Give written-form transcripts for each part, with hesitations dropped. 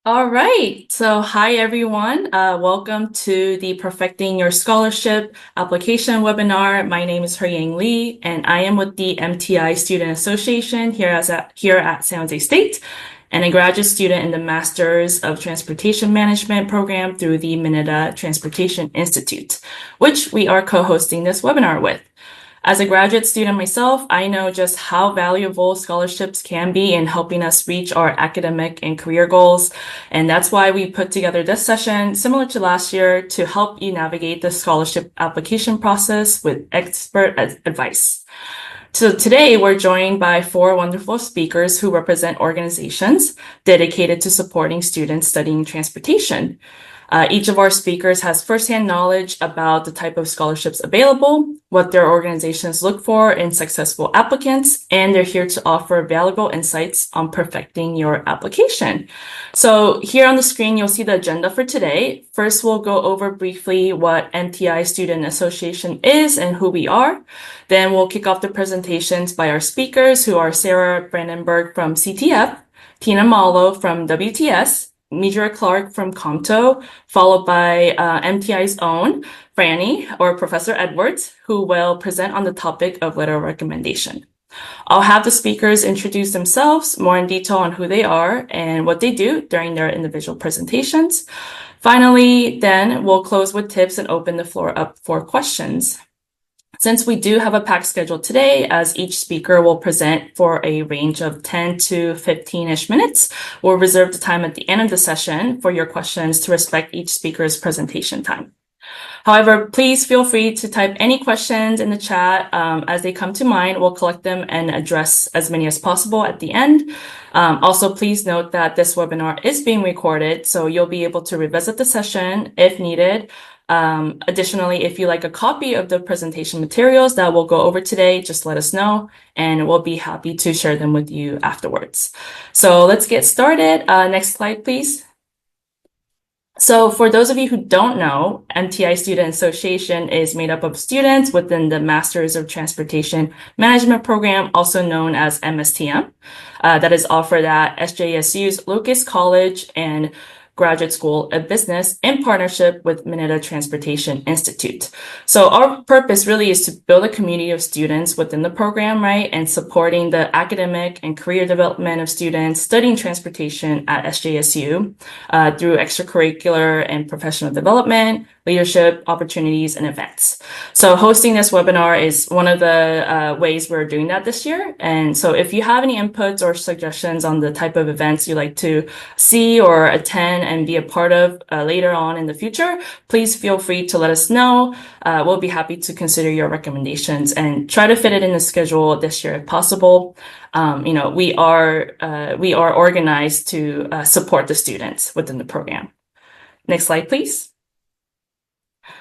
All right. So, hi everyone. Welcome to the Perfecting Your Scholarship Application webinar. My name is Yang Lee, and I am with the MTI Student Association here at San Jose State, and a graduate student in the Masters of Transportation Management program through the Mineta Transportation Institute, which we are co-hosting this webinar with. As a graduate student myself, I know just how valuable scholarships can be in helping us reach our academic and career goals. And that's why we put together this session, similar to last year, to help you navigate the scholarship application process with expert advice. So today we're joined by four wonderful speakers who represent organizations dedicated to supporting students studying transportation. Each of our speakers has firsthand knowledge about the type of scholarships available, what their organizations look for in successful applicants, and they're here to offer valuable insights on perfecting your application. So here on the screen, you'll see the agenda for today. First, we'll go over briefly what MTI Student Association is and who we are. Then we'll kick off the presentations by our speakers, who are Sarah Brandenburg from CTF, Tina Malo from WTS, Midra Clark from COMTO, followed by MTI's own Franny, or Professor Edwards, who will present on the topic of letter of recommendation. I'll have the speakers introduce themselves more in detail on who they are and what they do during their individual presentations. Finally, then we'll close with tips and open the floor up for questions. Since we do have a packed schedule today, as each speaker will present for a range of 10 to 15-ish minutes, we'll reserve the time at the end of the session for your questions to respect each speaker's presentation time. However, please feel free to type any questions in the chat as they come to mind. We'll collect them and address as many as possible at the end. Also, please note that this webinar is being recorded, so you'll be able to revisit the session if needed. Additionally, if you like a copy of the presentation materials that we'll go over today, just let us know and we'll be happy to share them with you afterwards. So let's get started. Next slide, please. So for those of you who don't know, MTI Student Association is made up of students within the Masters of Transportation Management program, also known as MSTM, that is offered at SJSU's Lucas College and Graduate School of Business in partnership with Mineta Transportation Institute. So our purpose really is to build a community of students within the program, right? And supporting the academic and career development of students studying transportation at SJSU through extracurricular and professional development, leadership opportunities, and events. So hosting this webinar is one of the ways we're doing that this year. And so if you have any inputs or suggestions on the type of events you'd like to see or attend and be a part of later on in the future, please feel free to let us know. We'll be happy to consider your recommendations and try to fit it in the schedule this year if possible. We are organized to support the students within the program. Next slide, please.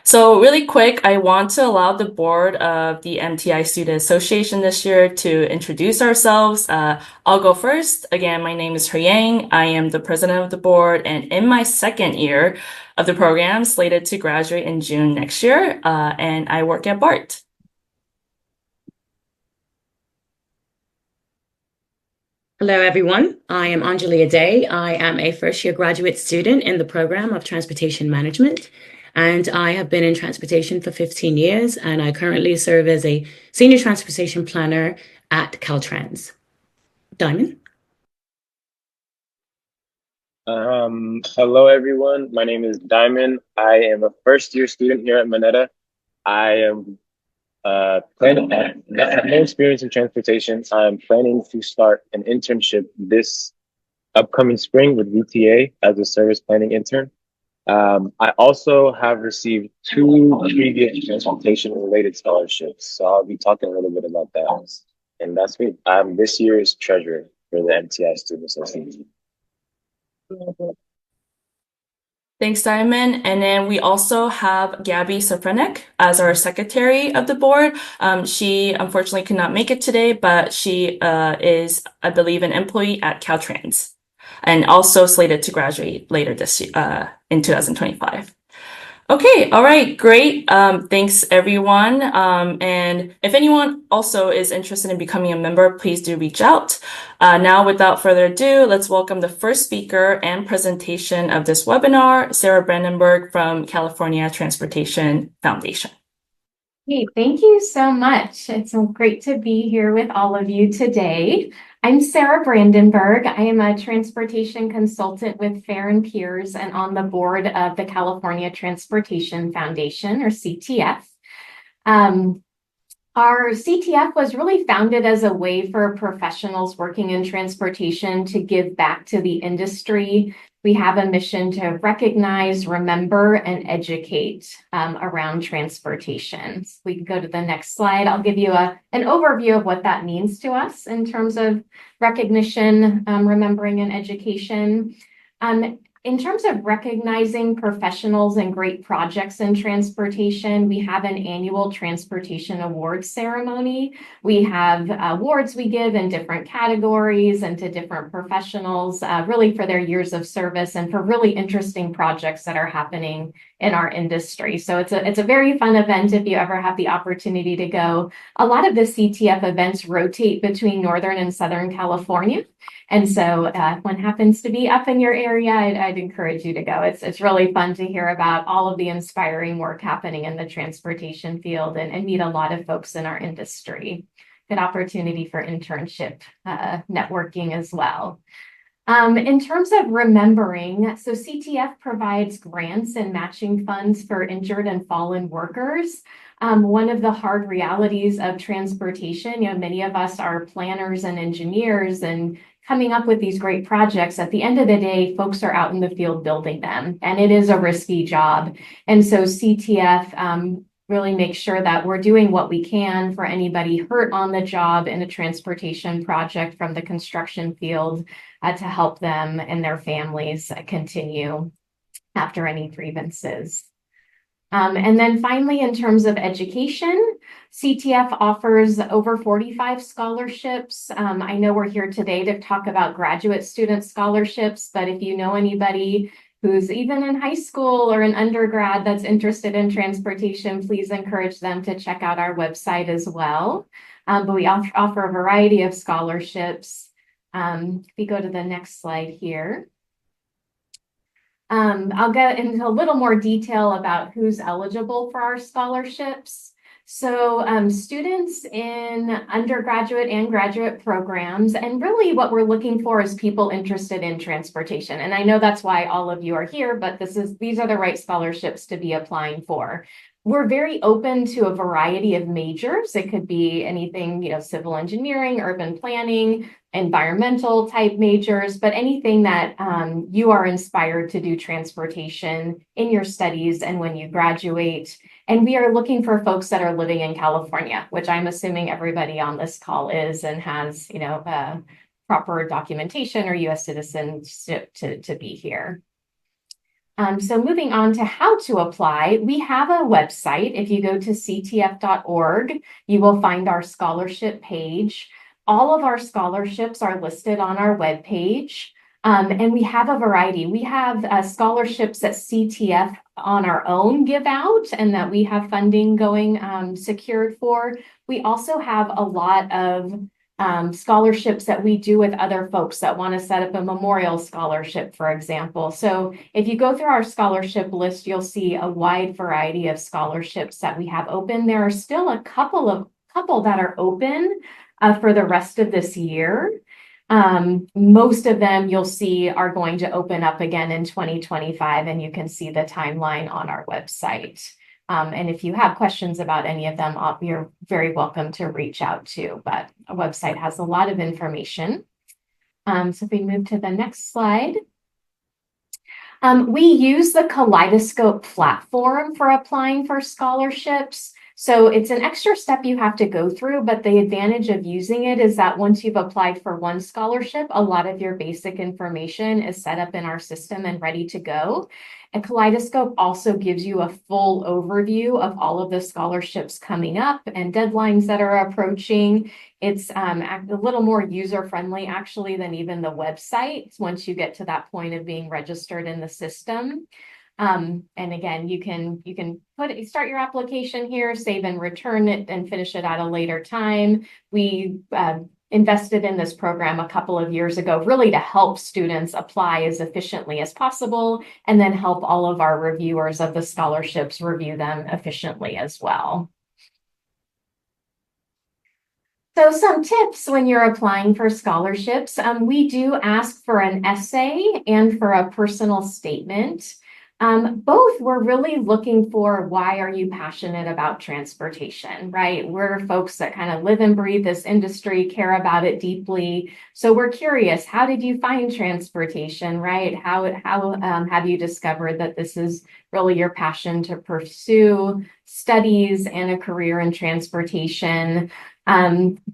So really quick, I want to allow the board of the MTI Student Association this year to introduce ourselves. I'll go first. Again, my name is Yang. I am the president of the board and in my second year of the program, slated to graduate in June next year, and I work at BART. Hello, everyone. I am Anjali Ade. I am a first-year graduate student in the program of Transportation Management, and I have been in transportation for 15 years, and I currently serve as a senior transportation planner at Caltrans. Diamond? Hello, everyone. My name is Diamond. I am a first-year student here at Mineta. I am planning. I have no experience in transportation. I'm planning to start an internship this upcoming spring with VTA as a service planning intern. I also have received 2 previous transportation-related scholarships, so I'll be talking a little bit about that. And that's me. I'm this year's treasurer for the MTI Student Association. Thanks, Diamond. And then we also have Gabby Safranek as our secretary of the board. She unfortunately could not make it today, but she is, I believe, an employee at Caltrans and also slated to graduate later this year in 2025. Okay, all right, great. Thanks everyone. And if anyone also is interested in becoming a member, please do reach out. Now, without further ado, let's welcome the first speaker and presentation of this webinar, Sarah Brandenburg from California Transportation Foundation. Hey, thank you so much. It's so great to be here with all of you today. I'm Sarah Brandenburg. I am a transportation consultant with Fair and Peers and on the board of the California Transportation Foundation, or CTF. Our CTF was really founded as a way for professionals working in transportation to give back to the industry. We have a mission to recognize, remember, and educate around transportation. So we can go to the next slide. I'll give you an overview of what that means to us in terms of recognition, remembering, and education. In terms of recognizing professionals and great projects in transportation, we have an annual transportation awards ceremony. We have awards we give in different categories and to different professionals, really for their years of service and for really interesting projects that are happening in our industry. So it's a very fun event if you ever have the opportunity to go. A lot of the CTF events rotate between Northern and Southern California. And so if one happens to be up in your area, I'd encourage you to go. It's really fun to hear about all of the inspiring work happening in the transportation field and meet a lot of folks in our industry. Good opportunity for internship networking as well. In terms of remembering, so CTF provides grants and matching funds for injured and fallen workers. One of the hard realities of transportation, many of us are planners and engineers and coming up with these great projects. At the end of the day, folks are out in the field building them, and it is a risky job. And so CTF really makes sure that we're doing what we can for anybody hurt on the job in a transportation project from the construction field to help them and their families continue after any grievances. And then finally, in terms of education, CTF offers over 45 scholarships. I know we're here today to talk about graduate student scholarships, but if you know anybody who's even in high school or an undergrad that's interested in transportation, please encourage them to check out our website as well. But we offer a variety of scholarships. If we go to the next slide here. I'll get into a little more detail about who's eligible for our scholarships. So students in undergraduate and graduate programs, and really what we're looking for is people interested in transportation. And I know that's why all of you are here, but these are the right scholarships to be applying for. We're very open to a variety of majors. It could be anything, civil engineering, urban planning, environmental type majors, but anything that you are inspired to do transportation in your studies and when you graduate. And we are looking for folks that are living in California, which I'm assuming everybody on this call is and has, proper documentation or U.S. citizenship to be here. So moving on to how to apply, we have a website. If you go to ctf.org, you will find our scholarship page. All of our scholarships are listed on our webpage, and we have a variety. We have scholarships that CTF on our own give out and that we have funding going secured for. We also have a lot of scholarships that we do with other folks that want to set up a memorial scholarship, for example. So if you go through our scholarship list, you'll see a wide variety of scholarships that we have open. There are still a couple that are open for the rest of this year. Most of them you'll see are going to open up again in 2025, and you can see the timeline on our website. And if you have questions about any of them, you're very welcome to reach out to, but our website has a lot of information. So if we move to the next slide. We use the Kaleidoscope platform for applying for scholarships. So it's an extra step you have to go through, but the advantage of using it is that once you've applied for one scholarship, a lot of your basic information is set up in our system and ready to go. And Kaleidoscope also gives you a full overview of all of the scholarships coming up and deadlines that are approaching. It's a little more user-friendly, actually, than even the website once you get to that point of being registered in the system. And again, you can start your application here, save and return it, and finish it at a later time. We invested in this program a couple of years ago, really to help students apply as efficiently as possible, and then help all of our reviewers of the scholarships review them efficiently as well. So some tips when you're applying for scholarships, we do ask for an essay and for a personal statement. Both we're really looking for, why are you passionate about transportation, right? We're folks that kind of live and breathe this industry, care about it deeply. So we're curious, how did you find transportation, right? How have you discovered that this is really your passion to pursue studies and a career in transportation?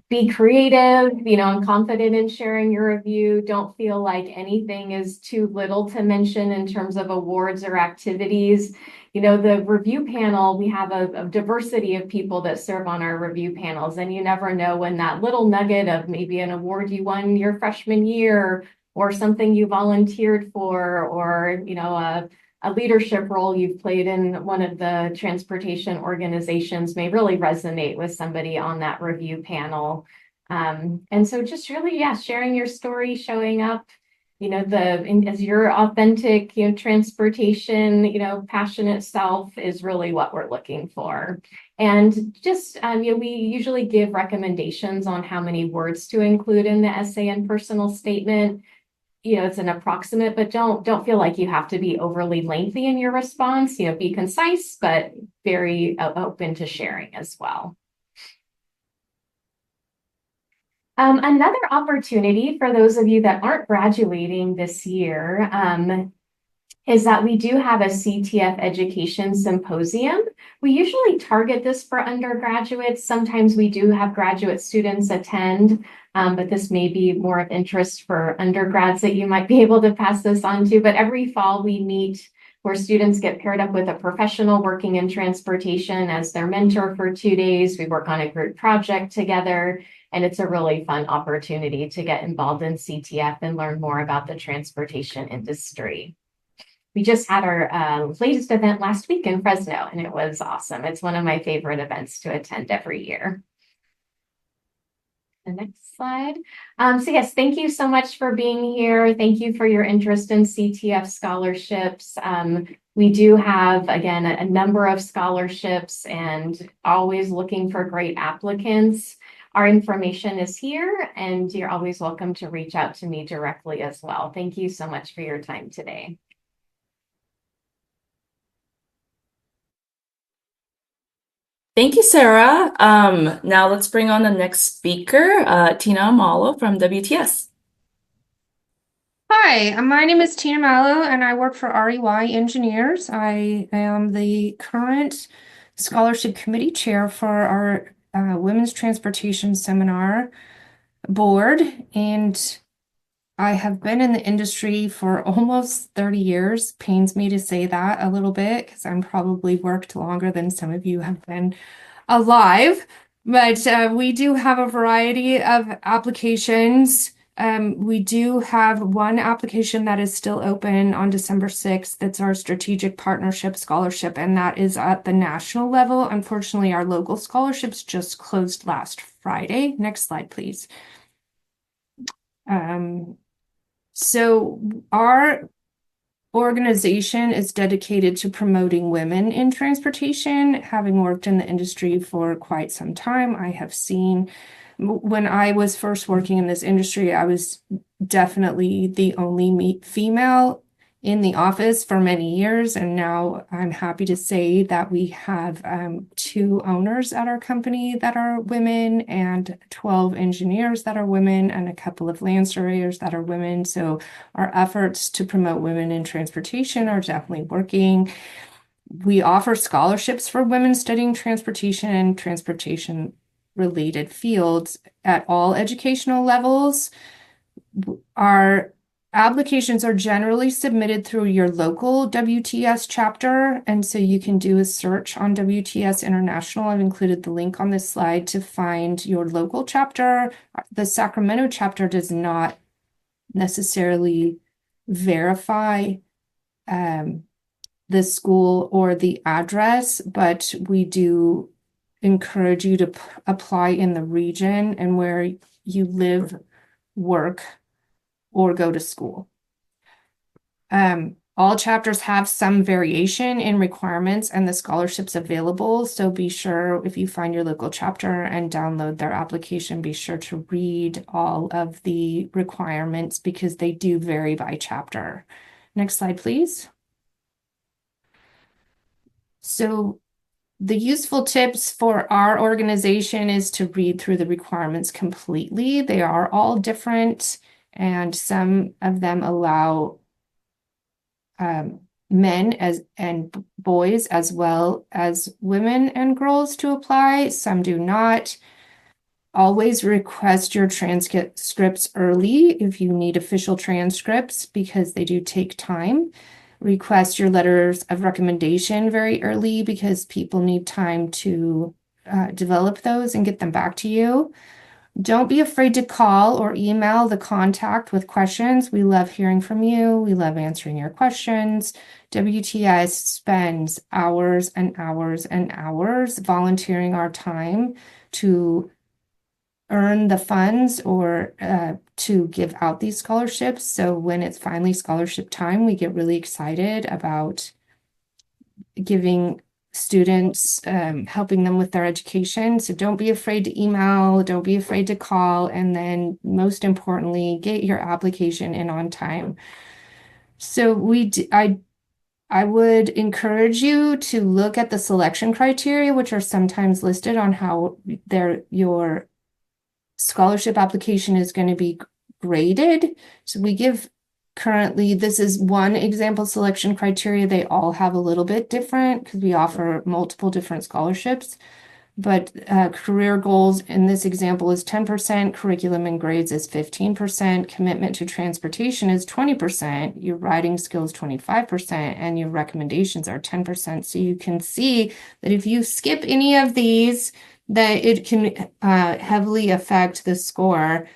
Be creative, and confident in sharing your review. Don't feel like anything is too little to mention in terms of awards or activities. The review panel, we have a diversity of people that serve on our review panels, and you never know when that little nugget of maybe an award you won your freshman year, or something you volunteered for, or a leadership role you've played in one of the transportation organizations may really resonate with somebody on that review panel. And so just really, sharing your story, showing up, as your authentic, transportation, passionate self is really what we're looking for. And just, we usually give recommendations on how many words to include in the essay and personal statement. It's an approximate, but don't feel like you have to be overly lengthy in your response. Be concise, but very open to sharing as well. Another opportunity for those of you that aren't graduating this year is that we do have a CTF Education Symposium. We usually target this for undergraduates. Sometimes we do have graduate students attend, but this may be more of interest for undergrads that you might be able to pass this on to. But every fall we meet where students get paired up with a professional working in transportation as their mentor for 2 days. We work on a group project together, and it's a really fun opportunity to get involved in CTF and learn more about the transportation industry. We just had our latest event last week in Fresno, and it was awesome. It's one of my favorite events to attend every year. The next slide. So yes, thank you so much for being here. Thank you for your interest in CTF scholarships. We do have, again, a number of scholarships and always looking for great applicants. Our information is here, and you're always welcome to reach out to me directly as well. Thank you so much for your time today. Thank you, Sarah. Now let's bring on the next speaker, Tina Amalo from WTS. Hi, my name is Tina Mallow, and I work for REY Engineers. I am the current scholarship committee chair for our Women's Transportation Seminar board, and I have been in the industry for almost 30 years. Pains me to say that a little bit because I'm probably worked longer than some of you have been alive. But we do have a variety of applications. We do have one application that is still open on December 6th. That's our Strategic Partnership Scholarship, and that is at the national level. Unfortunately, our local scholarships just closed last Friday. Next slide, please. So our organization is dedicated to promoting women in transportation. Having worked in the industry for quite some time, I have seen, when I was first working in this industry, I was definitely the only female in the office for many years, and now I'm happy to say that we have 2 owners at our company that are women, and 12 engineers that are women, and a couple of land surveyors that are women. So our efforts to promote women in transportation are definitely working. We offer scholarships for women studying transportation and transportation related fields at all educational levels. Our applications are generally submitted through your local WTS chapter, and so you can do a search on WTS International. I've included the link on this slide to find your local chapter. The Sacramento chapter does not necessarily verify the school or the address, but we do encourage you to apply in the region and where you live, work, or go to school. All chapters have some variation in requirements and the scholarships available. So be sure if you find your local chapter and download their application, be sure to read all of the requirements because they do vary by chapter. Next slide, please. So the useful tips for our organization is to read through the requirements completely. They are all different, and some of them allow men and boys as well as women and girls to apply. Some do not. Always request your transcripts early if you need official transcripts because they do take time. Request your letters of recommendation very early because people need time to develop those and get them back to you. Don't be afraid to call or email the contact with questions. We love hearing from you. We love answering your questions. WTS spends hours and hours and hours volunteering our time to earn the funds or to give out these scholarships. So when it's finally scholarship time, we get really excited about giving students, helping them with their education. So don't be afraid to email, don't be afraid to call, and then most importantly, get your application in on time. So I would encourage you to look at the selection criteria, which are sometimes listed on how your scholarship application is going to be graded. So we give currently, this is one example selection criteria. They all have a little bit different because we offer multiple different scholarships. But career goals in this example is 10%, curriculum and grades is 15%, commitment to transportation is 20%, your writing skills 25%, and your recommendations are 10%. So you can see that if you skip any of these, that it can heavily affect the score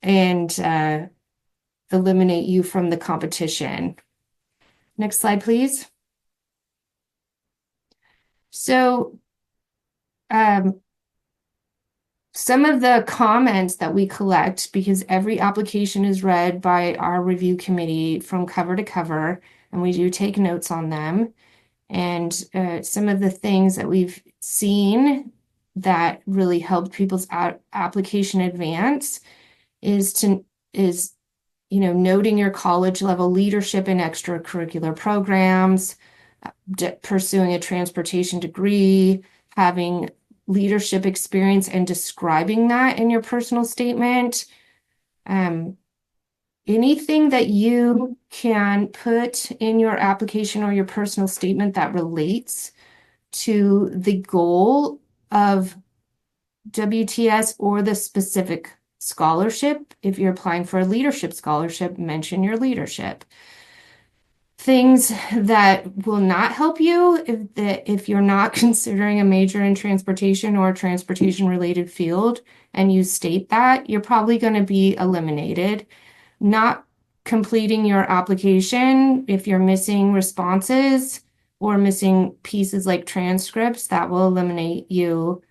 and eliminate you from the competition. Next slide, please. So some of the comments that we collect, because every application is read by our review committee from cover to cover, and we do take notes on them. And some of the things that we've seen that really helped people's application advance is noting your college level leadership in extracurricular programs, pursuing a transportation degree, having leadership experience and describing that in your personal statement. Anything that you can put in your application or your personal statement that relates to the goal of WTS or the specific scholarship. If you're applying for a leadership scholarship, mention your leadership. Things that will not help you if you're not considering a major in transportation or a transportation related field and you state that, you're probably going to be eliminated. Not completing your application, if you're missing responses or missing pieces like transcripts, that will eliminate you.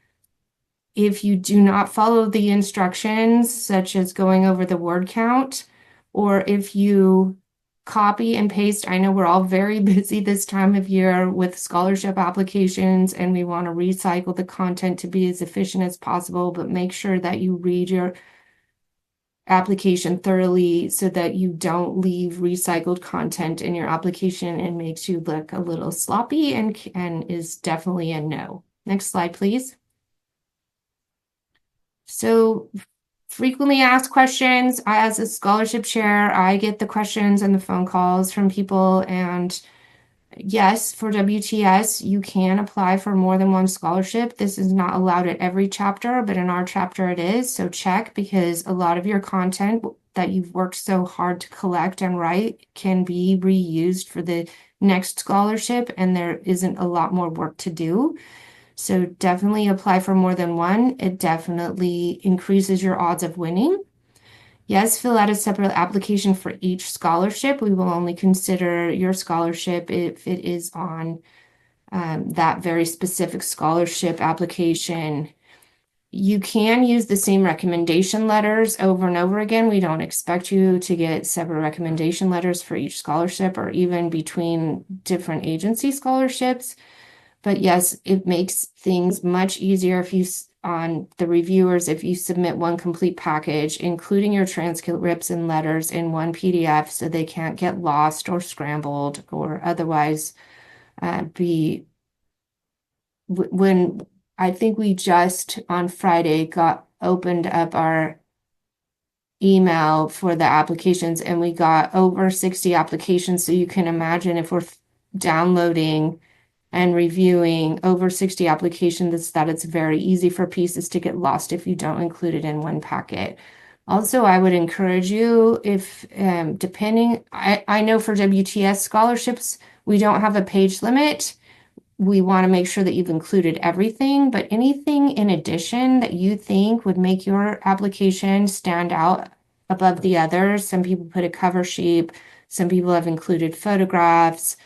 If you do not follow the instructions, such as going over the word count, or if you copy and paste, I know we're all very busy this time of year with scholarship applications and we want to recycle the content to be as efficient as possible, but make sure that you read your application thoroughly so that you don't leave recycled content in your application and makes you look a little sloppy and is definitely a no. Next slide, please. So frequently asked questions. As a scholarship chair, I get the questions and the phone calls from people. And yes, for WTS, you can apply for more than one scholarship. This is not allowed at every chapter, but in our chapter it is. So check, because a lot of your content that you've worked so hard to collect and write can be reused for the next scholarship, and there isn't a lot more work to do. So definitely apply for more than one. It definitely increases your odds of winning. Yes, fill out a separate application for each scholarship. We will only consider your scholarship if it is on that very specific scholarship application. You can use the same recommendation letters over and over again. We don't expect you to get separate recommendation letters for each scholarship or even between different agency scholarships. But yes, it makes things much easier if you on the reviewers if you submit one complete package, including your transcripts and letters in one PDF, so they can't get lost or scrambled or otherwise be. When I think we just on Friday opened up our email for the applications and we got over 60 applications. So you can imagine if we're downloading and reviewing over 60 applications, that it's very easy for pieces to get lost if you don't include it in one packet. Also, I would encourage you if depending, I know for WTS scholarships, we don't have a page limit. We want to make sure that you've included everything, but anything in addition that you think would make your application stand out above the others. Some people put a cover sheet, some people have included photographs.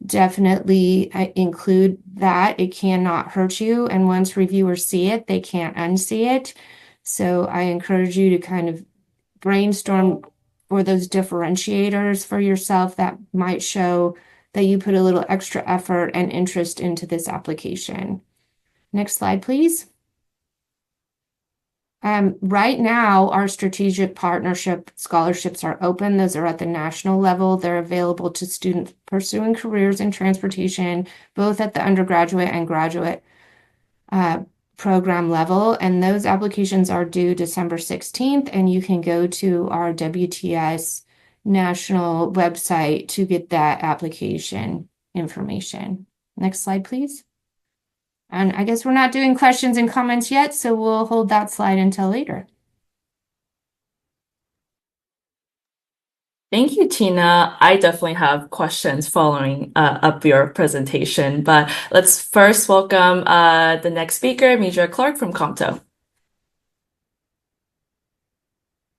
Definitely include that. It cannot hurt you. And once reviewers see it, they can't unsee it. So I encourage you to kind of brainstorm for those differentiators for yourself that might show that you put a little extra effort and interest into this application. Next slide, please. Right now, our strategic partnership scholarships are open. Those are at the national level. They're available to students pursuing careers in transportation, both at the undergraduate and graduate program level. And those applications are due December 16th. And you can go to our WTS national website to get that application information. Next slide, please. And I guess we're not doing questions and comments yet, so we'll hold that slide until later. Thank you, Tina. I definitely have questions following up your presentation, but let's first welcome the next speaker, Midra Clark from COMTO.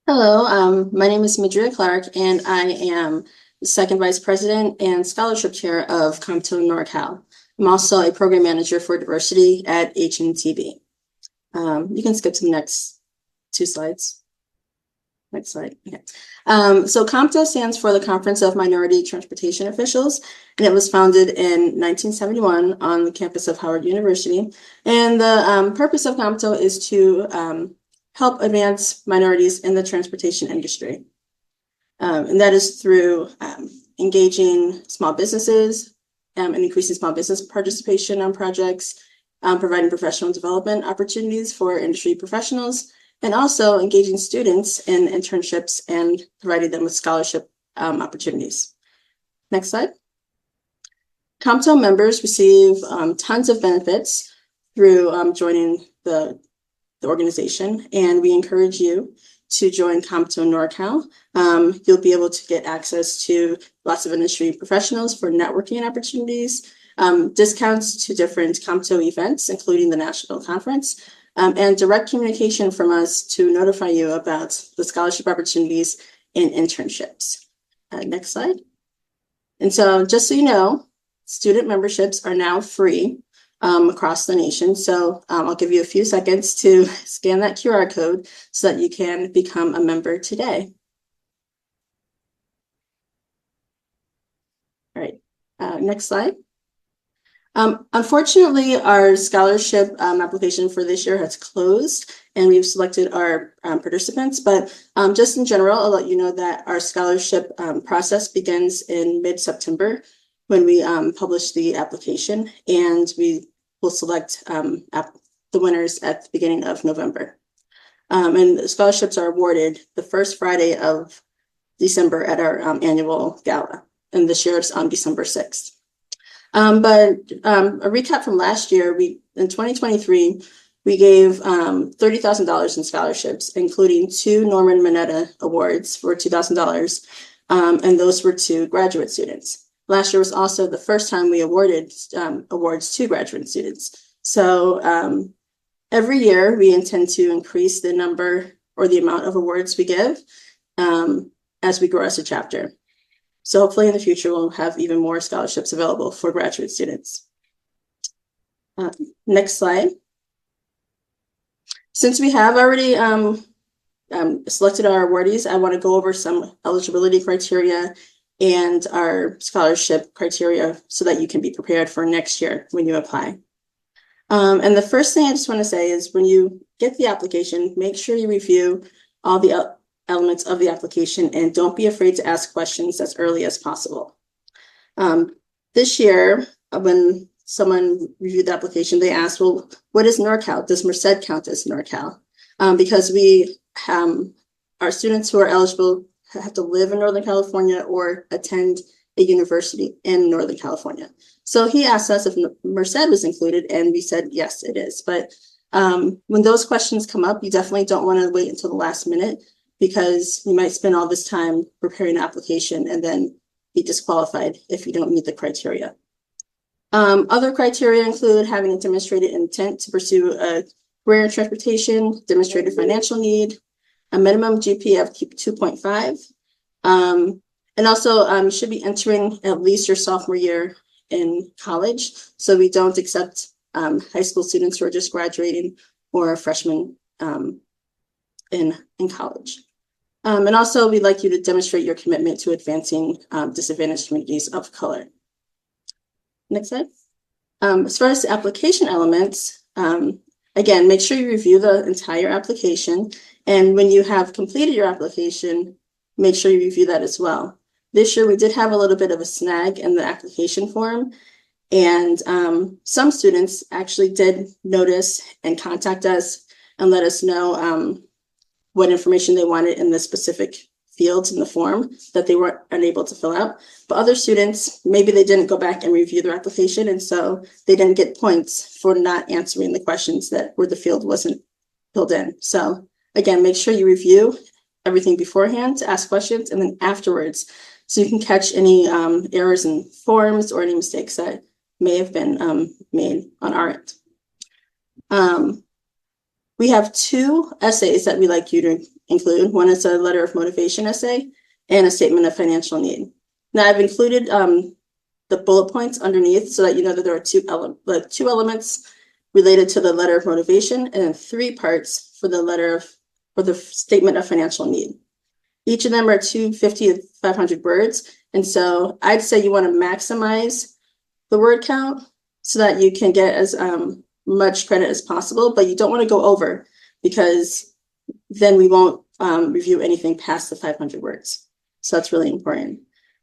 Hello, my name is Midra Clark, and I am the second vice president and scholarship chair of COMTO NorCal. I'm also a program manager for diversity at HMTB. You can skip to the next two slides. Next slide. Okay. So COMTO stands for the Conference of Minority Transportation Officials, and it was founded in 1971 on the campus of Howard University. And the purpose of COMTO is to help advance minorities in the transportation industry. And that is through engaging small businesses and increasing small business participation on projects, providing professional development opportunities for industry professionals, and also engaging students in internships and providing them with scholarship opportunities. Next slide. COMTO members receive tons of benefits through joining the organization, and we encourage you to join COMTO NorCal. You'll be able to get access to lots of industry professionals for networking opportunities, discounts to different COMTO events, including the national conference, and direct communication from us to notify you about the scholarship opportunities and internships. Next slide. And so just so you know, student memberships are now free across the nation. So I'll give you a few seconds to scan that QR code so that you can become a member today. All right, next slide. Unfortunately, our scholarship application for this year has closed, and we've selected our participants. But just in general, I'll let you know that our scholarship process begins in mid-September when we publish the application, and we will select the winners at the beginning of November. And the scholarships are awarded the first Friday of December at our annual gala, and this year it's on December 6th. But a recap from last year, in 2023, we gave $30,000 in scholarships, including 2 Norman Mineta Awards for $2,000, and those were to graduate students. Last year was also the first time we awarded awards to graduate students. So every year we intend to increase the number or the amount of awards we give as we grow as a chapter. So hopefully in the future, we'll have even more scholarships available for graduate students. Next slide. Since we have already selected our awardees, I want to go over some eligibility criteria and our scholarship criteria so that you can be prepared for next year when you apply. And the first thing I just want to say is when you get the application, make sure you review all the elements of the application and don't be afraid to ask questions as early as possible. This year, when someone reviewed the application, they asked, well, what is NorCal? Does Merced count as NorCal? Because we our students who are eligible have to live in Northern California or attend a university in Northern California. So he asked us if Merced was included, and we said, yes, it is. But when those questions come up, you definitely don't want to wait until the last minute because you might spend all this time preparing an application and then be disqualified if you don't meet the criteria. Other criteria include having a demonstrated intent to pursue a career in transportation, demonstrated financial need, a minimum GPA of 2.5, and also you should be entering at least your sophomore year in college. So we don't accept high school students who are just graduating or freshmen in college. And also we'd like you to demonstrate your commitment to advancing disadvantaged communities of color. Next slide. As far as the application elements, again, make sure you review the entire application. And when you have completed your application, make sure you review that as well. This year, we did have a little bit of a snag in the application form. And some students actually did notice and contact us and let us know what information they wanted in the specific fields in the form that they weren't unable to fill out. But other students, maybe they didn't go back and review their application, and so they didn't get points for not answering the questions that where the field wasn't filled in. So again, make sure you review everything beforehand to ask questions, and then afterwards, so you can catch any errors in forms or any mistakes that may have been made on our end. We have 2 essays that we like you to include. One is a letter of motivation essay and a statement of financial need. Now I've included the bullet points underneath so that you know that there are 2 elements related to the letter of motivation and then 3 parts for the statement of financial need. Each of them are 250 to 500 words. And so I'd say you want to maximize the word count so that you can get as much credit as possible, but you don't want to go over because then we won't review anything past the 500 words. So that's really important.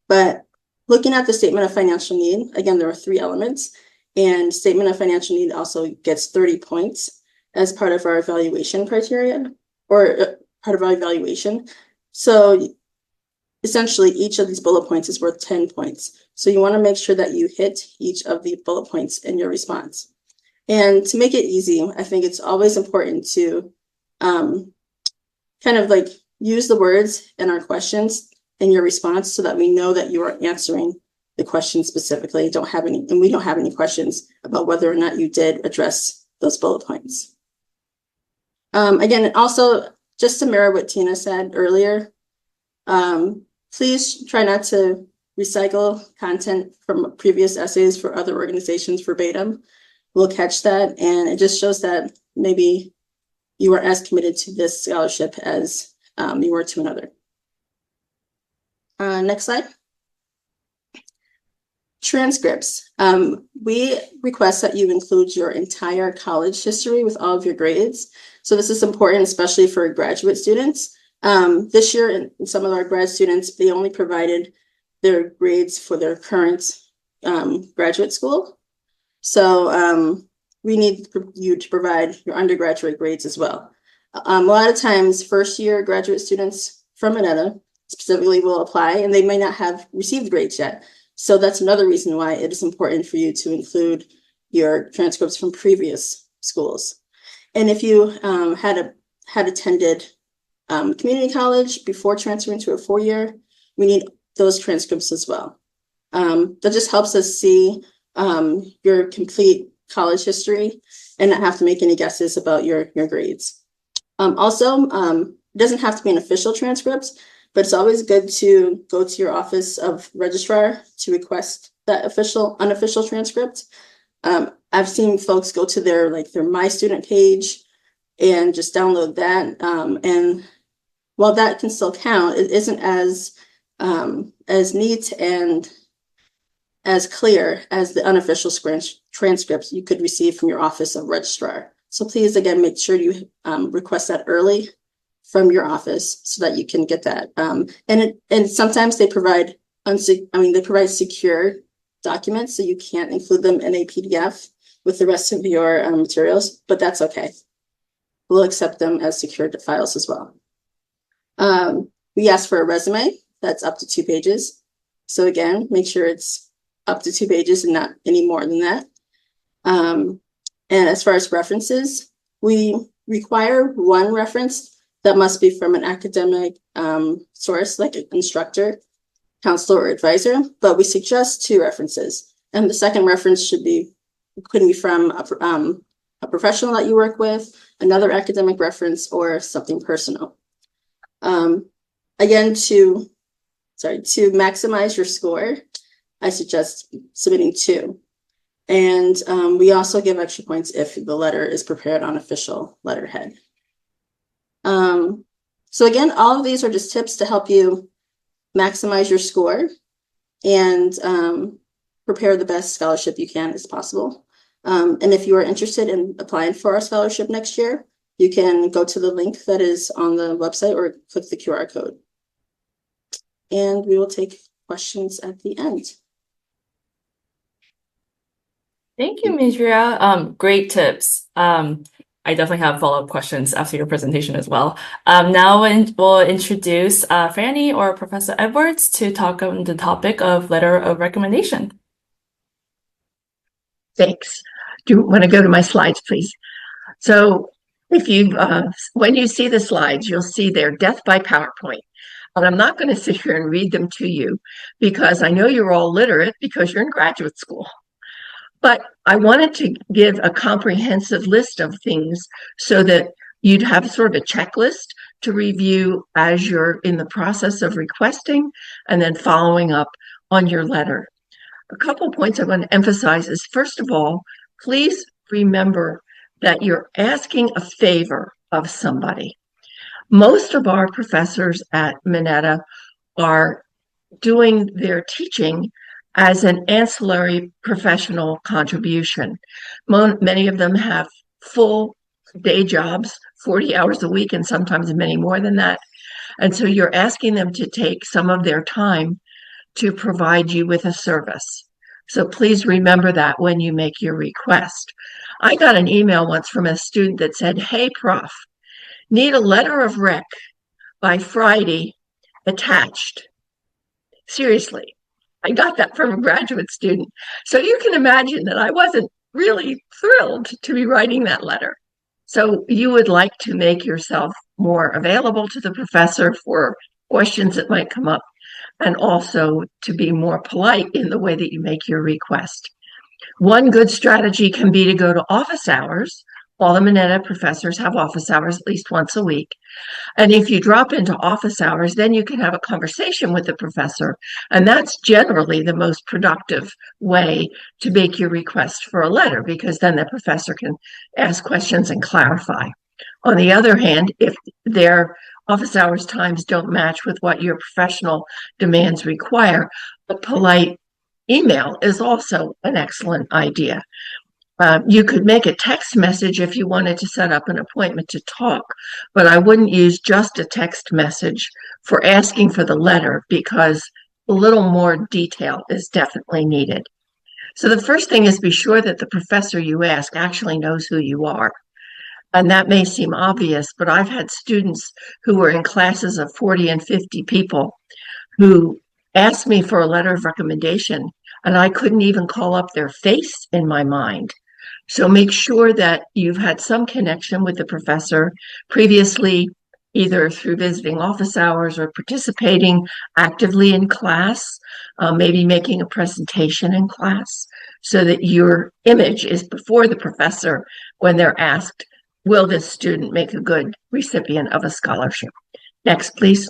But looking at the statement of financial need, again, there are 3 elements, and statement of financial need also gets 30 points as part of our evaluation criteria or part of our evaluation. So essentially each of these bullet points is worth 10 points. So you want to make sure that you hit each of the bullet points in your response. And to make it easy, I think it's always important to kind of like use the words in our questions in your response so that we know that you are answering the question specifically. We don't have any questions about whether or not you did address those bullet points. Again, also just to mirror what Tina said earlier, please try not to recycle content from previous essays for other organizations verbatim. We'll catch that, and it just shows that maybe you are as committed to this scholarship as you were to another. Next slide. Transcripts. We request that you include your entire college history with all of your grades. So this is important, especially for graduate students. This year, in some of our grad students, they only provided their grades for their current graduate school. So we need you to provide your undergraduate grades as well. A lot of times, first year graduate students from Moneta specifically will apply, and they may not have received grades yet. So that's another reason why it is important for you to include your transcripts from previous schools. And if you had attended community college before transferring to a 4-year, we need those transcripts as well. That just helps us see your complete college history and not have to make any guesses about your grades. Also, it doesn't have to be an official transcript, but it's always good to go to your office of registrar to request that unofficial transcript. I've seen folks go to their My Student page and just download that. And while that can still count, it isn't as neat and as clear as the unofficial transcripts you could receive from your office of registrar. So please, again, make sure you request that early from your office so that you can get that. And sometimes they provide secure documents, so you can't include them in a PDF with the rest of your materials, but that's okay. We'll accept them as secured files as well. We ask for a resume that's up to 2 pages. So again, make sure it's up to 2 pages and not any more than that. And as far as references, we require 1 reference that must be from an academic source, like an instructor, counselor, or advisor, but we suggest 2 references. And the second reference could be from a professional that you work with, another academic reference, or something personal. Again, to maximize your score, I suggest submitting 2. And we also give extra points if the letter is prepared on official letterhead. So again, all of these are just tips to help you maximize your score and prepare the best scholarship you can as possible. And if you are interested in applying for our scholarship next year, you can go to the link that is on the website or click the QR code. And we will take questions at the end. Thank you, Midria. Great tips. I definitely have follow-up questions after your presentation as well. Now we'll introduce Franny or Professor Edwards to talk on the topic of letter of recommendation. Thanks. Do you want to go to my slides, please? So if you, when you see the slides, you'll see they're death by PowerPoint. And I'm not going to sit here and read them to you because I know you're all literate because you're in graduate school. But I wanted to give a comprehensive list of things so that you'd have sort of a checklist to review as you're in the process of requesting and then following up on your letter. A couple points I want to emphasize is, first of all, please remember that you're asking a favor of somebody. Most of our professors at Mineta are doing their teaching as an ancillary professional contribution. Many of them have full day jobs, 40 hours a week, and sometimes many more than that. And so you're asking them to take some of their time to provide you with a service. So please remember that when you make your request. I got an email once from a student that said, "Hey, Prof, need a letter of rec by Friday attached." Seriously, I got that from a graduate student. So you can imagine that I wasn't really thrilled to be writing that letter. So you would like to make yourself more available to the professor for questions that might come up, and also to be more polite in the way that you make your request. One good strategy can be to go to office hours. All the Mineta professors have office hours at least once a week. And if you drop into office hours, then you can have a conversation with the professor. And that's generally the most productive way to make your request for a letter, because then the professor can ask questions and clarify. On the other hand, if their office hours times don't match with what your professional demands require, a polite email is also an excellent idea. You could make a text message if you wanted to set up an appointment to talk, but I wouldn't use just a text message for asking for the letter, because a little more detail is definitely needed. So the first thing is, be sure that the professor you ask actually knows who you are. And that may seem obvious, but I've had students who were in classes of 40 and 50 people who asked me for a letter of recommendation, and I couldn't even call up their face in my mind. So make sure that you've had some connection with the professor previously, either through visiting office hours or participating actively in class, maybe making a presentation in class, so that your image is before the professor when they're asked will this student make a good recipient of a scholarship? Next, please.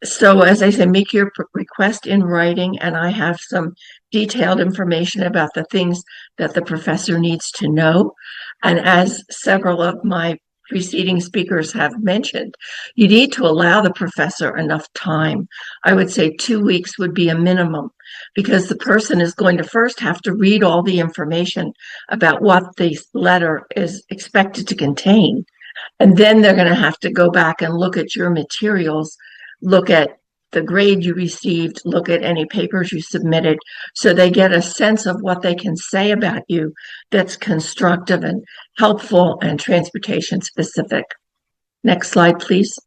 So as I said, make your request in writing, and I have some detailed information about the things that the professor needs to know. And as several of my preceding speakers have mentioned, you need to allow the professor enough time. I would say 2 weeks would be a minimum, because the person is going to first have to read all the information about what the letter is expected to contain. And then they're going to have to go back and look at your materials, look at the grade you received, look at any papers you submitted, so they get a sense of what they can say about you that's constructive and helpful and transportation specific. Next slide, please.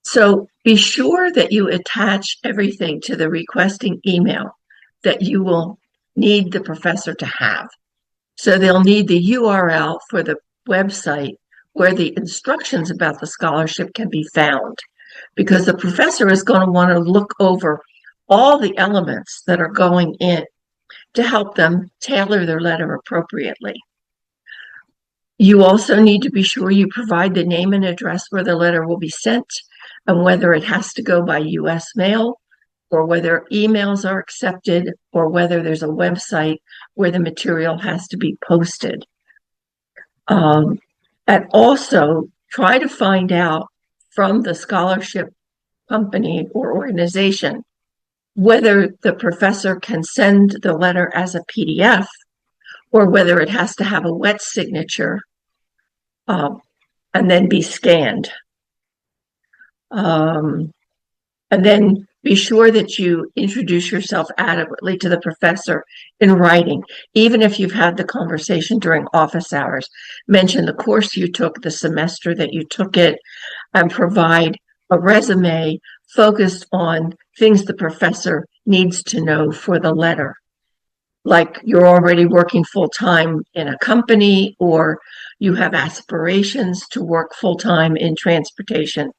So be sure that you attach everything to the requesting email that you will need the professor to have. So they'll need the URL for the website where the instructions about the scholarship can be found, because the professor is going to want to look over all the elements that are going in to help them tailor their letter appropriately. You also need to be sure you provide the name and address where the letter will be sent, and whether it has to go by US mail, or whether emails are accepted, or whether there's a website where the material has to be posted. And also try to find out from the scholarship company or organization whether the professor can send the letter as a PDF, or whether it has to have a wet signature and then be scanned. And then be sure that you introduce yourself adequately to the professor in writing, even if you've had the conversation during office hours. Mention the course you took, the semester that you took it, and provide a resume focused on things the professor needs to know for the letter. Like you're already working full-time in a company, or you have aspirations to work full-time in transportation.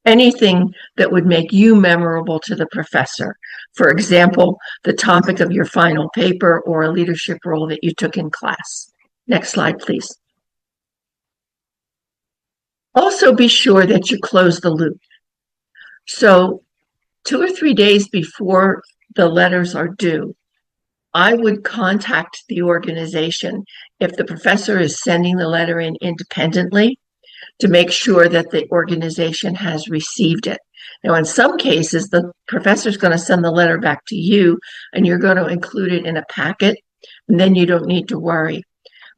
Anything that would make you memorable to the professor. For example, the topic of your final paper or a leadership role that you took in class. Next slide, please. Also be sure that you close the loop. So 2 or 3 days before the letters are due, I would contact the organization if the professor is sending the letter in independently, to make sure that the organization has received it. Now, in some cases, the professor is going to send the letter back to you, and you're going to include it in a packet, and then you don't need to worry.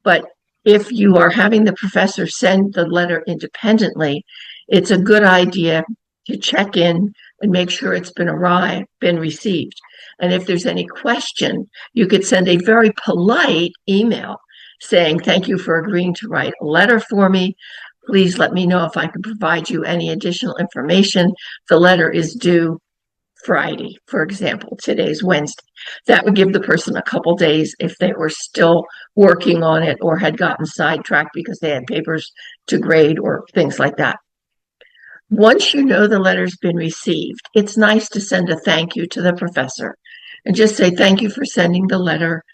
But if you are having the professor send the letter independently, it's a good idea to check in and make sure it's been received. And if there's any question, you could send a very polite email saying, "Thank you for agreeing to write a letter for me. Please let me know if I can provide you any additional information. The letter is due Friday," for example. Today's Wednesday. That would give the person a couple days if they were still working on it or had gotten sidetracked because they had papers to grade or things like that. Once you know the letter's been received, it's nice to send a thank you to the professor and just say, "Thank you for sending the letter.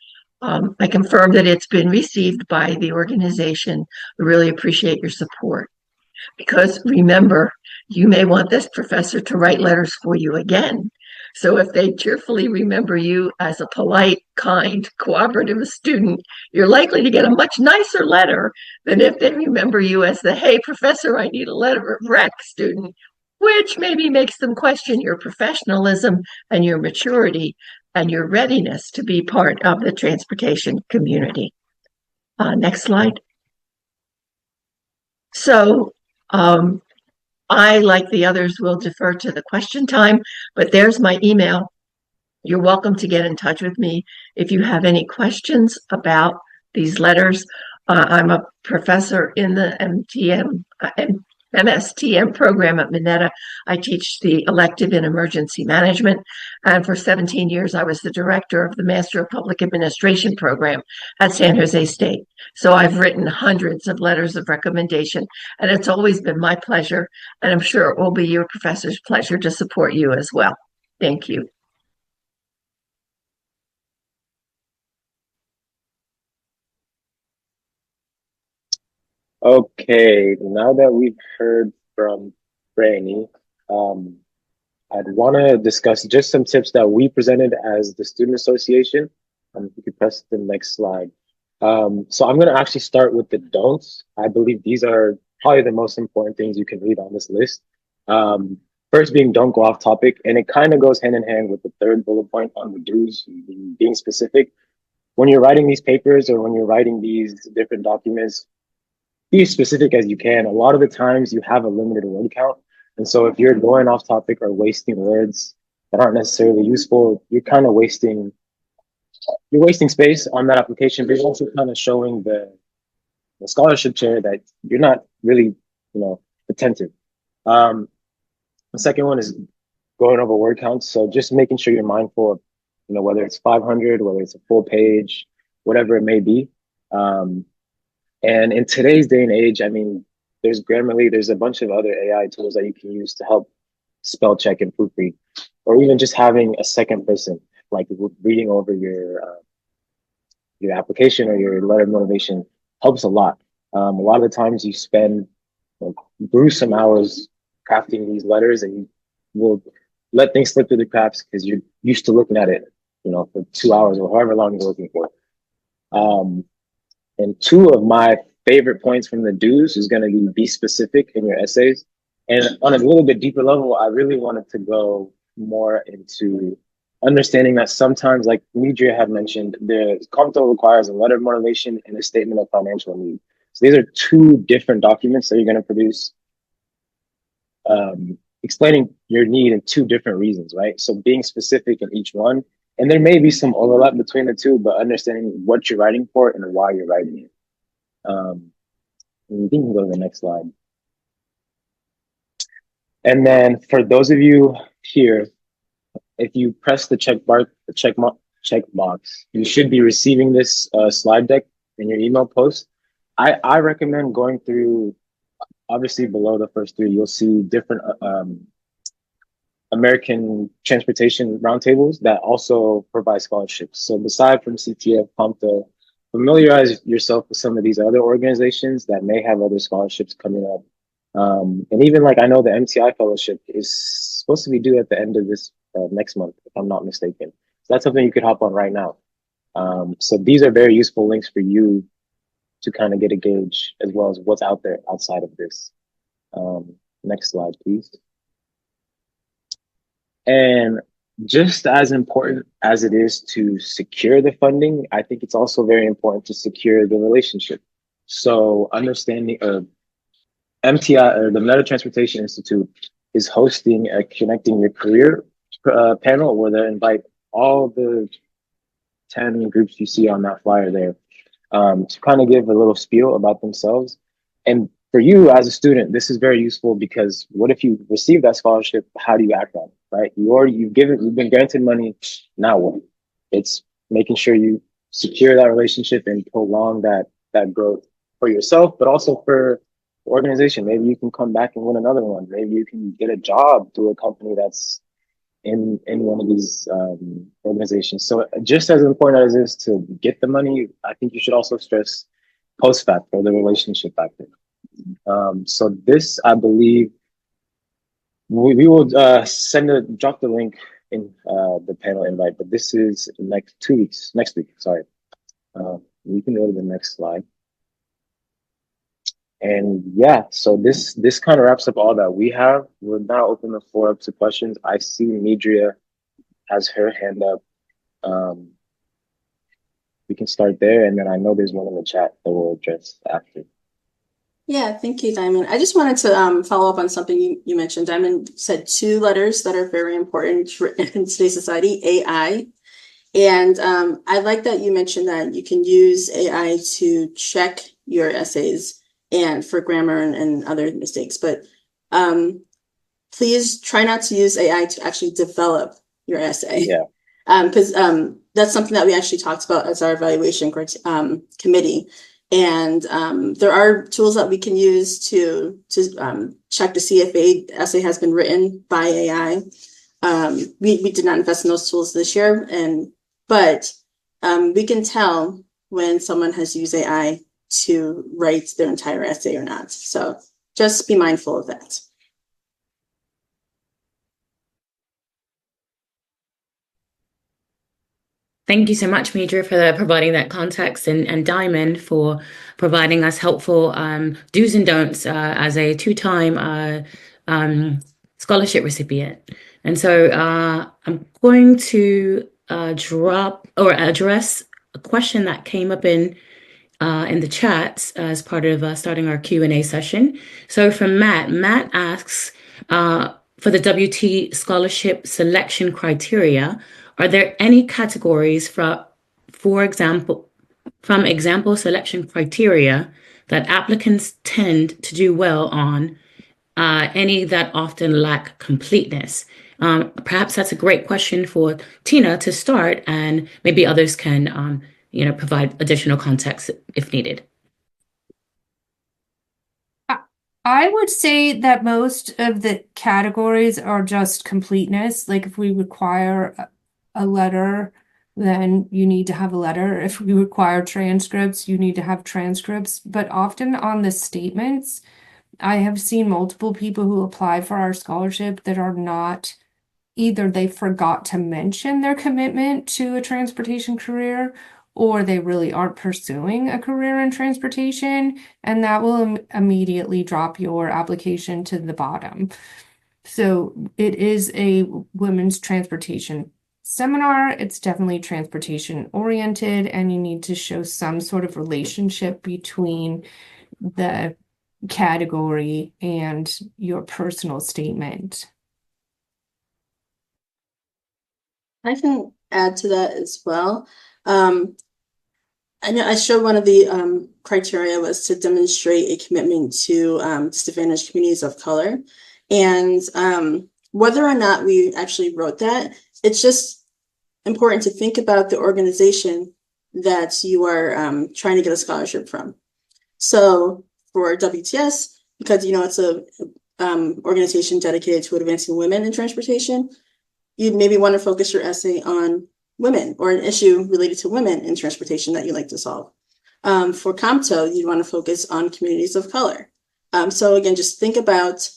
I confirm that it's been received by the organization. I really appreciate your support." Because remember, you may want this professor to write letters for you again. So if they cheerfully remember you as a polite, kind, cooperative student, you're likely to get a much nicer letter than if they remember you as the, "Hey, professor, I need a letter of rec" student, which maybe makes them question your professionalism and your maturity and your readiness to be part of the transportation community. Next slide. So I, like the others, will defer to the question time, but there's my email. You're welcome to get in touch with me if you have any questions about these letters. I'm a professor in the MSTM program at Mineta. I teach the elective in emergency management, and for 17 years I was the director of the Master of Public Administration program at San Jose State. So I've written hundreds of letters of recommendation, and it's always been my pleasure, and I'm sure it will be your professor's pleasure to support you as well. Thank you. Okay, now that we've heard from Brainy, I'd want to discuss just some tips that we presented as the Student Association. If you could press the next slide. So I'm going to actually start with the don'ts. I believe these are probably the most important things you can read on this list. Um, First being don't go off topic, and it kind of goes hand in hand with the third bullet point on the do's, being specific. When you're writing these papers or when you're writing these different documents, be as specific as you can. A lot of the times you have a limited word count. And so if you're going off topic or wasting words that aren't necessarily useful, you're kind of wasting space on that application, but you're also kind of showing the scholarship chair that you're not really, attentive. Um, the second one is going over word counts. So just making sure you're mindful of, whether it's 500, whether it's a full page, whatever it may be. And in today's day and age, I mean, there's Grammarly, there's a bunch of other AI tools that you can use to help spell check and proofread, or even just having a second person, like reading over your application or your letter of motivation helps a lot. A lot of the times you spend gruesome hours crafting these letters, and you will let things slip through the cracks because you're used to looking at it, for 2 hours or however long you're looking for. And two of my favorite points from the do's is going to be specific in your essays. And on a little bit deeper level, I really wanted to go more into understanding that sometimes, like Nidria had mentioned, the COMTO requires a letter of motivation and a statement of financial need. So these are two different documents that you're going to produce, explaining your need in two different reasons, right? So being specific in each one, and there may be some overlap between the two, but understanding what you're writing for and why you're writing it. You can go to the next slide. And then for those of you here, if you press the check box, you should be receiving this slide deck in your email post. I recommend going through, obviously below the first three, you'll see different American transportation roundtables that also provide scholarships. So beside from CTF, COMTO, familiarize yourself with some of these other organizations that may have other scholarships coming up. And even like I know the MTI fellowship is supposed to be due at the end of this next month, if I'm not mistaken. So that's something you could hop on right now. So these are very useful links for you to kind of get a gauge as well as what's out there outside of this. Next slide, please. And just as important as it is to secure the funding, I think it's also very important to secure the relationship. So understanding MTI, or the Meta Transportation Institute, is hosting a Connecting Your Career panel where they invite all the 10 groups you see on that flyer there to kind of give a little spiel about themselves. And for you as a student, this is very useful because what if you receive that scholarship? How do you act on it, right? You've been granted money. Now what? It's making sure you secure that relationship and prolong that growth for yourself, but also for the organization. Maybe you can come back and win another one. Maybe you can get a job through a company that's in one of these organizations. So just as important as it is to get the money, I think you should also stress post facto, or the relationship factor. So this, I believe, we will drop the link in the panel invite, but this is next week, sorry. We can go to the next slide. And yeah, so this kind of wraps up all that we have. We'll now open the floor up to questions. I see Nidria has her hand up. We can start there, and then I know there's one in the chat that we'll address after. Yeah, thank you, Diamond. I just wanted to follow up on something you mentioned. Diamond said two letters that are very important in today's society, AI. And I like that you mentioned that you can use AI to check your essays and for grammar and other mistakes. But please try not to use AI to actually develop your essay. Yeah. Because that's something that we actually talked about as our evaluation committee. And there are tools that we can use to check to see if an essay has been written by AI. We did not invest in those tools this year, but we can tell when someone has used AI to write their entire essay or not. So just be mindful of that. Thank you so much, Midra, for providing that context, and Diamond for providing us helpful do's and don'ts as a two-time scholarship recipient. And so I'm going to address a question that came up in the chats as part of starting our Q&A session. So from Matt asks, for the WT scholarship selection criteria, are there any categories from example selection criteria that applicants tend to do well on, any that often lack completeness? Perhaps that's a great question for Tina to start, and maybe others can provide additional context if needed. I would say that most of the categories are just completeness. Like if we require a letter, then you need to have a letter. If we require transcripts, you need to have transcripts. But often on the statements, I have seen multiple people who apply for our scholarship that are not, either they forgot to mention their commitment to a transportation career, or they really aren't pursuing a career in transportation, and that will immediately drop your application to the bottom. So it is a women's transportation seminar. It's definitely transportation oriented, and you need to show some sort of relationship between the category and your personal statement. I can add to that as well. I know I showed one of the criteria was to demonstrate a commitment to disadvantaged communities of color. And whether or not we actually wrote that, it's just important to think about the organization that you are trying to get a scholarship from. So for WTS, because it's a organization dedicated to advancing women in transportation, you'd maybe want to focus your essay on women or an issue related to women in transportation that you'd like to solve. For COMTO, you'd want to focus on communities of color. So again, just think about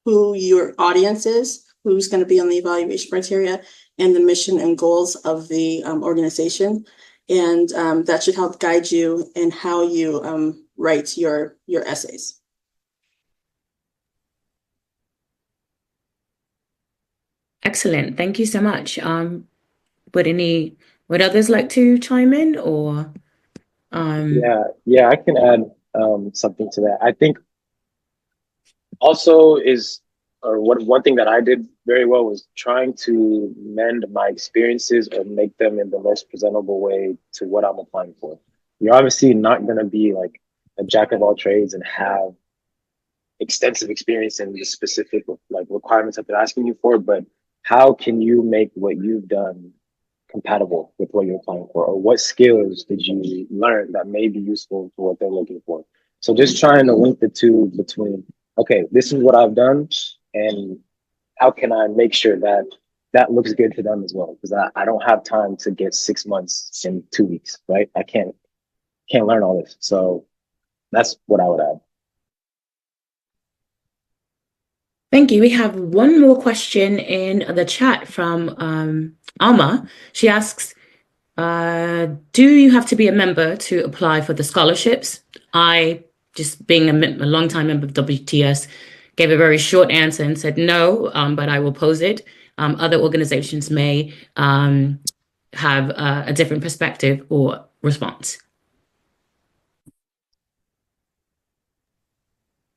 who your audience is, who's going to be on the evaluation criteria, and the mission and goals of the organization. And that should help guide you in how you write your essays. Excellent. Thank you so much. Would others like to chime in, or? Yeah, I can add something to that. I think also one thing that I did very well was trying to mend my experiences or make them in the most presentable way to what I'm applying for. You're obviously not going to be like a jack of all trades and have extensive experience in the specific like requirements that they're asking you for, but how can you make what you've done compatible with what you're applying for, or what skills did you learn that may be useful for what they're looking for? So just trying to link the two between, okay, this is what I've done, and how can I make sure that that looks good to them as well? Because I don't have time to get 6 months in 2 weeks, right? I can't learn all this. So that's what I would add. Thank you. We have one more question in the chat from Alma. She asks, do you have to be a member to apply for the scholarships? I, just being a long-time member of WTS, gave a very short answer and said no, but I will pose it. Other organizations may have a different perspective or response.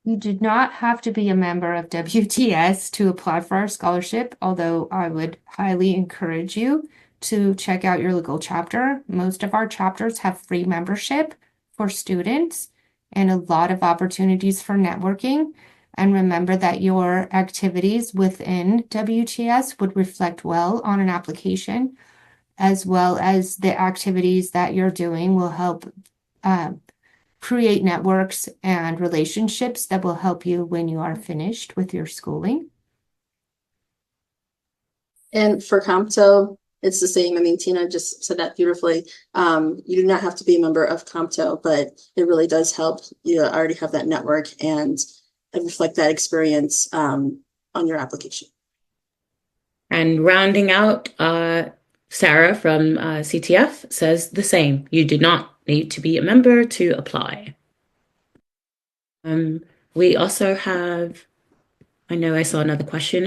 You did not have to be a member of WTS to apply for our scholarship, although I would highly encourage you to check out your local chapter. Most of our chapters have free membership for students and a lot of opportunities for networking. And remember that your activities within WTS would reflect well on an application, as well as the activities that you're doing will help create networks and relationships that will help you when you are finished with your schooling. And for COMTO, it's the same. I mean, Tina just said that beautifully. You do not have to be a member of COMTO, but it really does help. You already have that network and reflect that experience on your application. And rounding out, Sarah from CTF says the same. You do not need to be a member to apply. We also have, I know I saw another question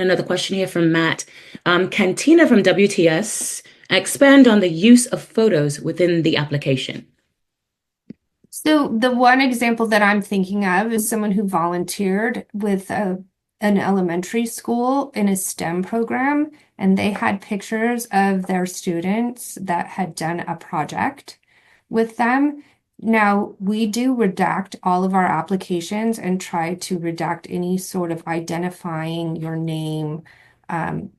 here from Matt. Can Tina from WTS expand on the use of photos within the application? So the one example that I'm thinking of is someone who volunteered with an elementary school in a STEM program, and they had pictures of their students that had done a project with them. Now, we do redact all of our applications and try to redact any sort of identifying your name.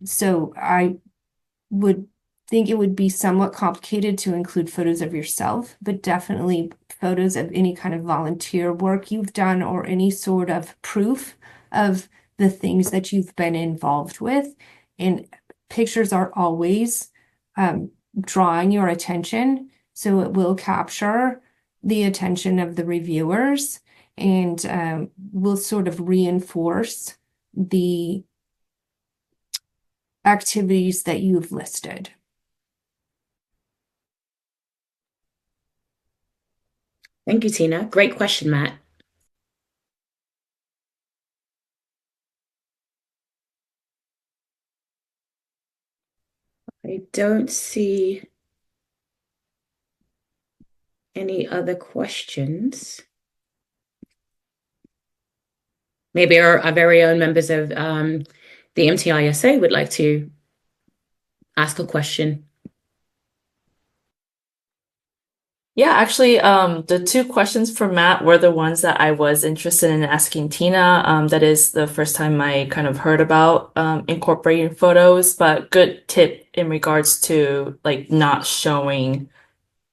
So I would think it would be somewhat complicated to include photos of yourself, but definitely photos of any kind of volunteer work you've done or any sort of proof of the things that you've been involved with. And pictures are always drawing your attention, so it will capture the attention of the reviewers and will sort of reinforce the activities that you've listed. Thank you, Tina. Great question, Matt. I don't see any other questions. Maybe our very own members of the MTI SA would like to ask a question. Yeah, actually, the two questions for Matt were the ones that I was interested in asking Tina. That is the first time I kind of heard about incorporating photos, but good tip in regards to like not showing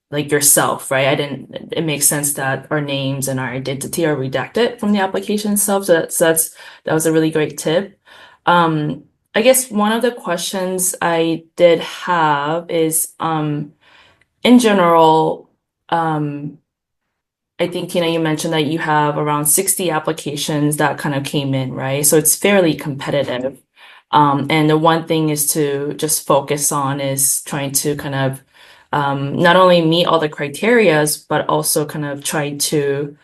like yourself, right? It makes sense that our names and our identity are redacted from the application itself. So that was a really great tip. I guess one of the questions I did have is in general, I think, Tina, you mentioned that you have around 60 applications that kind of came in, right? So it's fairly competitive. And the one thing is to just focus on is trying to kind of not only meet all the criterias, but also kind of try to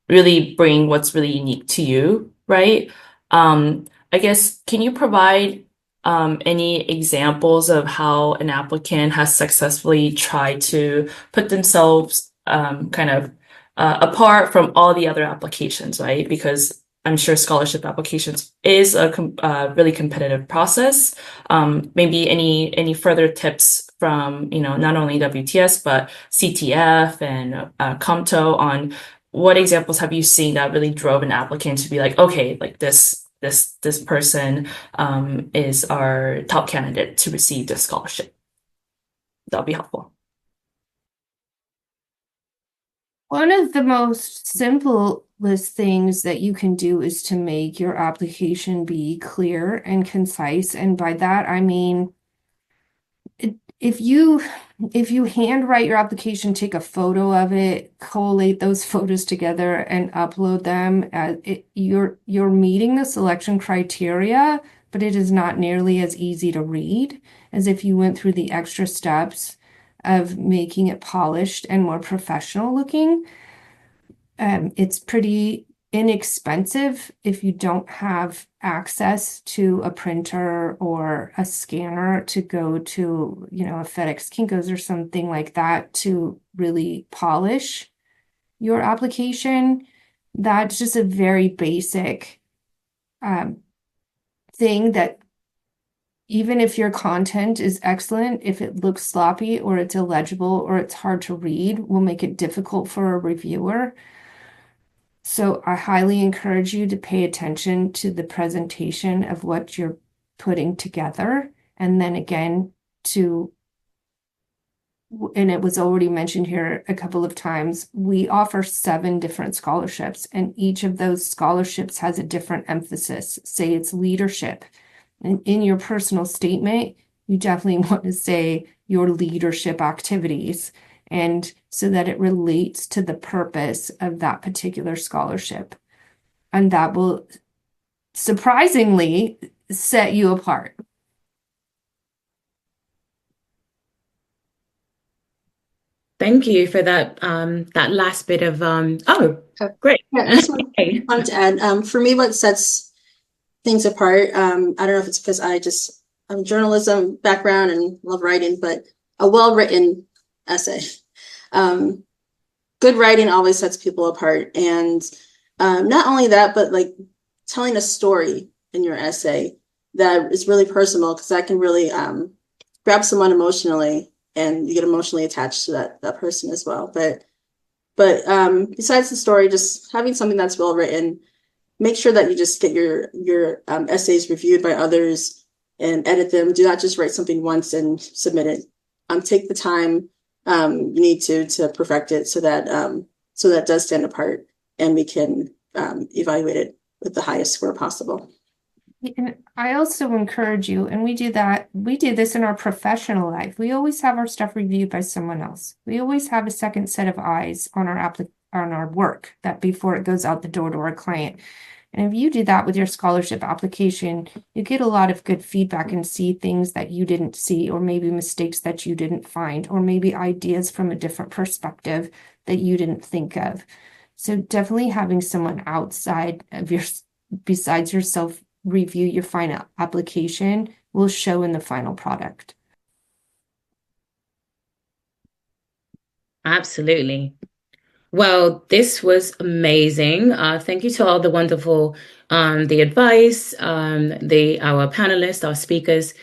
really bring what's really unique to you, right? I guess, can you provide any examples of how an applicant has successfully tried to put themselves kind of apart from all the other applications, right? Because I'm sure scholarship applications is a really competitive process. Maybe any further tips from, not only WTS, but CTF and COMTO on what examples have you seen that really drove an applicant to be like, okay, like this person is our top candidate to receive this scholarship. That'll be helpful. One of the most simplest things that you can do is to make your application be clear and concise. And by that, I mean, if you handwrite your application, take a photo of it, collate those photos together and upload them, you're meeting the selection criteria, but it is not nearly as easy to read as if you went through the extra steps of making it polished and more professional looking. It's pretty inexpensive if you don't have access to a printer or a scanner to go to, a FedEx Kinko's or something like that to really polish your application. That's just a very basic thing that even if your content is excellent, if it looks sloppy or it's illegible or it's hard to read, will make it difficult for a reviewer. So I highly encourage you to pay attention to the presentation of what you're putting together. And then again, and it was already mentioned here a couple of times, we offer 7 different scholarships, and each of those scholarships has a different emphasis. Say it's leadership. And in your personal statement, you definitely want to say your leadership activities, and so that it relates to the purpose of that particular scholarship. And that will surprisingly set you apart. Thank you for that that last bit of great. Yeah, I just wanted to add, for me, what sets things apart, I don't know if it's because I'm a journalism background and love writing, but a well-written essay. Good writing always sets people apart. And not only that, but like telling a story in your essay that is really personal, because that can really grab someone emotionally, and you get emotionally attached to that person as well. But besides the story, just having something that's well written, make sure that you just get your essays reviewed by others and edit them. Do not just write something once and submit it. Take the time you need to perfect it, so that it does stand apart, and we can evaluate it with the highest score possible. And I also encourage you, and we do this in our professional life. We always have our stuff reviewed by someone else. We always have a second set of eyes on our work that before it goes out the door to our client. And if you do that with your scholarship application, you get a lot of good feedback and see things that you didn't see, or maybe mistakes that you didn't find, or maybe ideas from a different perspective that you didn't think of. So definitely having someone outside of besides yourself review your final application will show in the final product. Absolutely. Well, this was amazing. Thank you to all the wonderful the advice, our panelists, our speakers,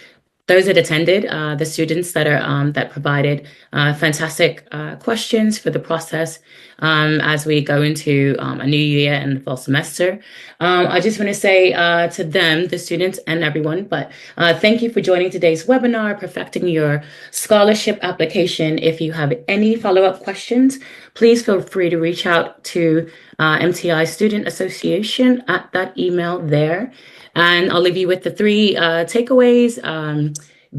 those that attended, the students that provided fantastic questions for the process as we go into a new year and the fall semester. I just want to say to them, the students and everyone, but thank you for joining today's webinar, Perfecting Your Scholarship Application. If you have any follow-up questions, please feel free to reach out to MTI Student Association at that email there. And I'll leave you with the three takeaways.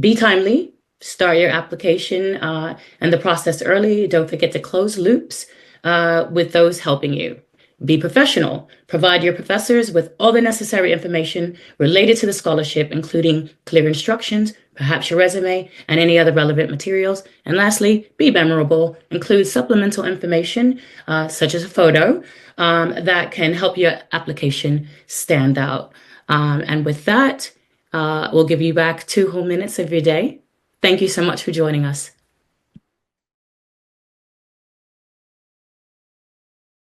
Be timely, start your application and the process early. Don't forget to close loops with those helping you. Be professional. Provide your professors with all the necessary information related to the scholarship, including clear instructions, perhaps your resume, and any other relevant materials. And lastly, be memorable. Include supplemental information, such as a photo, that can help your application stand out. And with that, we'll give you back 2 whole minutes of your day. Thank you so much for joining us.